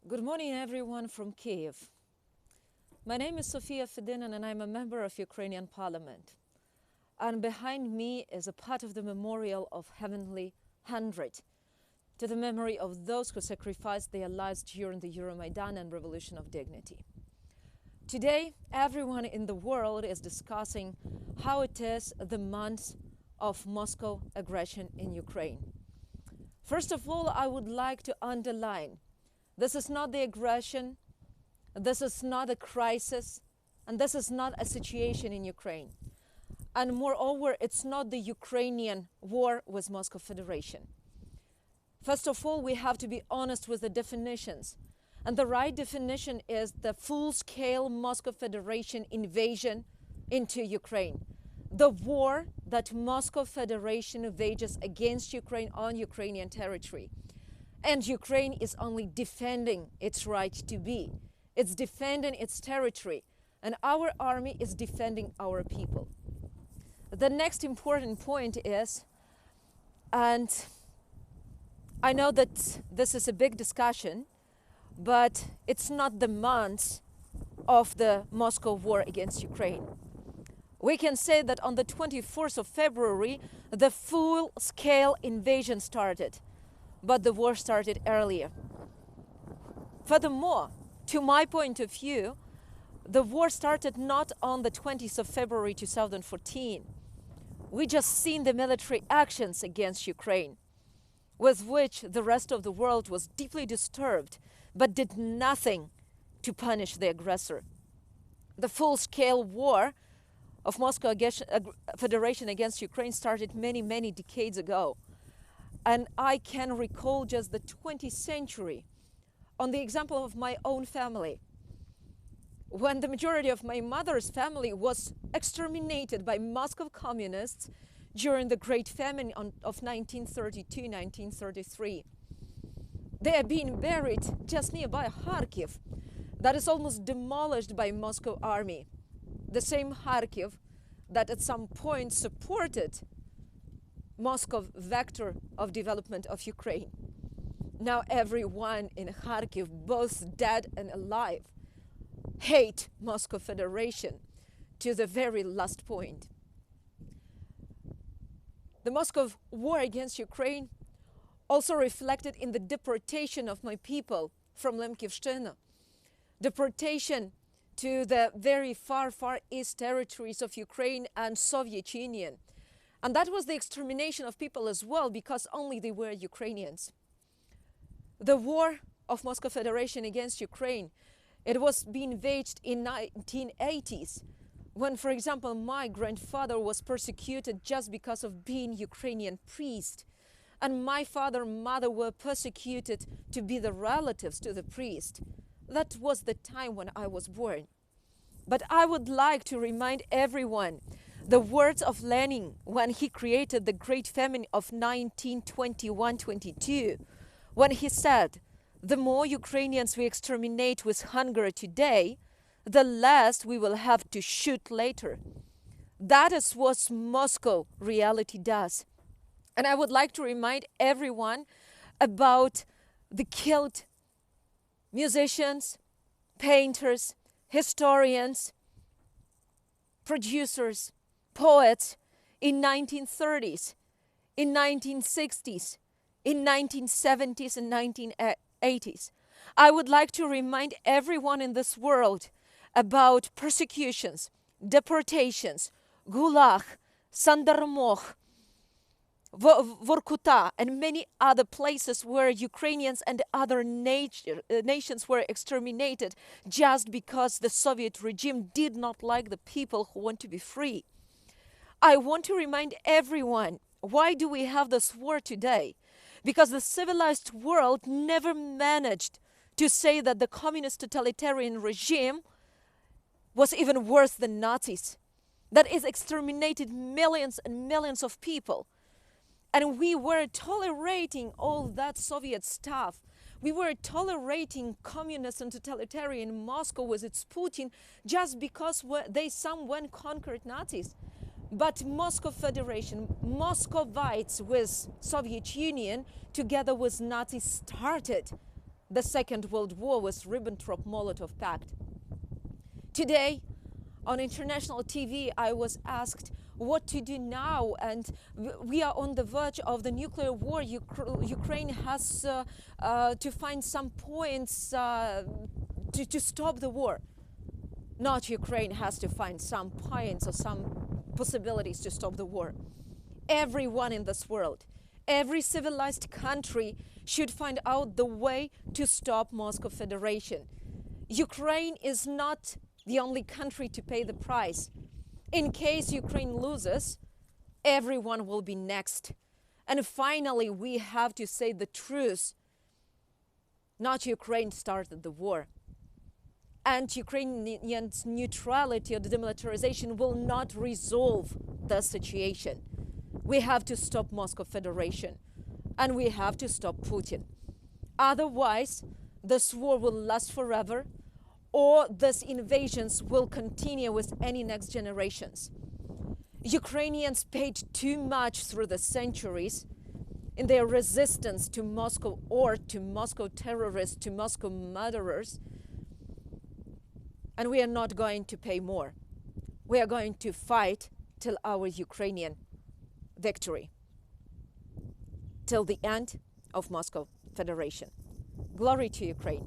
Good morning, everyone from Kiev. My name is Sophiya Fedyna, and I'm a member of Ukrainian parliament. And behind me is a part of the memorial of Heavenly 100 to the memory of those who sacrificed their lives during the Euromaidan and Revolution of Dignity. Today, everyone in the world is discussing how it is the month of Moscow aggression in Ukraine. First of all, I would like to underline this is not the aggression, this is not a crisis, and this is not a situation in Ukraine. And moreover, it's not the Ukrainian war with Moscow Federation. First of all, we have to be honest with the definitions. And the right definition is the full-scale Moscow Federation invasion into Ukraine. The war that Moscow Federation wages against Ukraine on Ukrainian territory. And Ukraine is only defending its right to be. It's defending its territory. And our army is defending our people. The next important point is, and I know that this is a big discussion, but it's not the month of the Moscow war against Ukraine. We can say that on the 24th of February, the full-scale invasion started, but the war started earlier. Furthermore, to my point of view, the war started not on the 20th of February 2014. We just seen the military actions against Ukraine, with which the rest of the world was deeply disturbed, but did nothing to punish the aggressor. The full-scale war of Moscow Federation against Ukraine started many decades ago. And I can recall just the 20th century on the example of my own family, when the majority of my mother's family was exterminated by Moscow communists during the Great Famine of 1932-1933. They are being buried just nearby Kharkiv, that is almost demolished by Moscow army. The same Kharkiv that at some point supported Moscow vector of development of Ukraine. Now everyone in Kharkiv, both dead and alive, hate Moscow Federation to the very last point. The Moscow war against Ukraine also reflected in the deportation of my people from Lemkivshchina, deportation to the very far east territories of Ukraine and Soviet Union. And that was the extermination of people as well, because only they were Ukrainians. The war of Moscow Federation against Ukraine, it was being waged in 1980s, when, for example, my grandfather was persecuted just because of being Ukrainian priest. And my father and mother were persecuted to be the relatives to the priest. That was the time when I was born. But I would like to remind everyone the words of Lenin when he created the Great Famine of 1921-22, when he said, "The more Ukrainians we exterminate with hunger today, the less we will have to shoot later." That is what Moscow reality does. And I would like to remind everyone about the killed musicians, painters, historians, producers, poets in 1930s, in 1960s, in 1970s and 1980s. I would like to remind everyone in this world about persecutions, deportations, Gulag, Sandarmokh, Vorkuta, and many other places where Ukrainians and other nations were exterminated just because the Soviet regime did not like the people who want to be free. I want to remind everyone, why do we have this war today? Because the civilized world never managed to say that the communist totalitarian regime was even worse than Nazis, that is exterminated millions and millions of people. And we were tolerating all that Soviet stuff. We were tolerating communist and totalitarian Moscow with its Putin just because someone conquered Nazis. But Moscow Federation, Muscovites with Soviet Union, together with Nazis, started the Second World War with Ribbentrop-Molotov Pact. Today, on international TV, I was asked what to do now, and we are on the verge of the nuclear war. Ukraine has to find some points to stop the war. Not Ukraine has to find some points or some possibilities to stop the war. Everyone in this world, every civilized country should find out the way to stop Moscow Federation. Ukraine is not the only country to pay the price. In case Ukraine loses, everyone will be next. And finally, we have to say the truth. Not Ukraine started the war. And Ukrainians' neutrality or demilitarization will not resolve the situation. We have to stop Moscow Federation. And we have to stop Putin. Otherwise, this war will last forever, or these invasions will continue with any next generations. Ukrainians paid too much through the centuries in their resistance to Moscow or to Moscow terrorists, to Moscow murderers. And we are not going to pay more. We are going to fight till our Ukrainian victory, till the end of Moscow Federation. Glory to Ukraine.